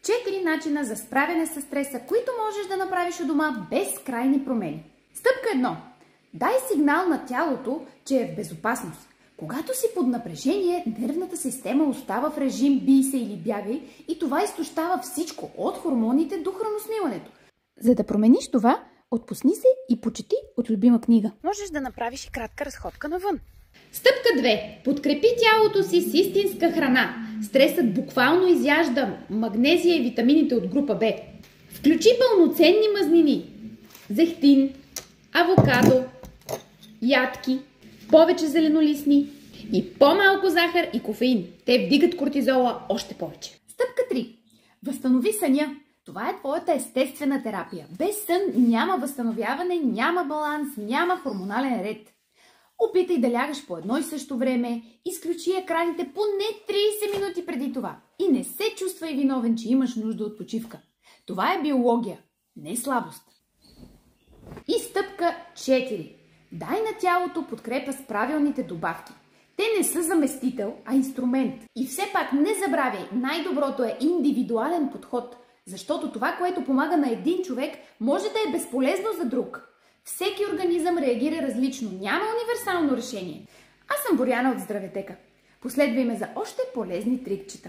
4 начина за справяне с стреса, които можеш да направиш у дома без крайни промени. Стъпка 1. Дай сигнал на тялото, че е в безопасност. Когато си под напрежение, нервната система остава в режим бий се или бягай и това изтощава всичко, от хормоните до храносмилането. За да промениш това, отпусни се и почети от любима книга. Можеш да направиш и кратка разходка навън. Стъпка 2. Подкрепи тялото си с истинска храна. Стресът буквално изяжда магнезия и витамините от група Б. Включи пълноценни мазнини. Зехтин, авокадо, ядки, повече зеленолистни и по-малко захар и кофеин. Те вдигат кортизола още повече. Стъпка 3. Възстанови съня. Това е твоята естествена терапия. Без сън няма възстановяване, няма баланс, няма хормонален ред. Опитай да лягаш по едно и също време, изключи екраните поне 30 минути преди това и не се чувствай виновен, че имаш нужда от почивка. Това е биология, не слабост. И стъпка 4. Дай на тялото подкрепа с правилните добавки. Те не са заместител, а инструмент. И все пак не забравяй, най-доброто е индивидуален подход, защото това, което помага на един човек, може да е безполезно за друг. Всеки организъм реагира различно, няма универсално решение. Аз съм Боряна от Здраветека. Последвай ме за още полезни трикчета.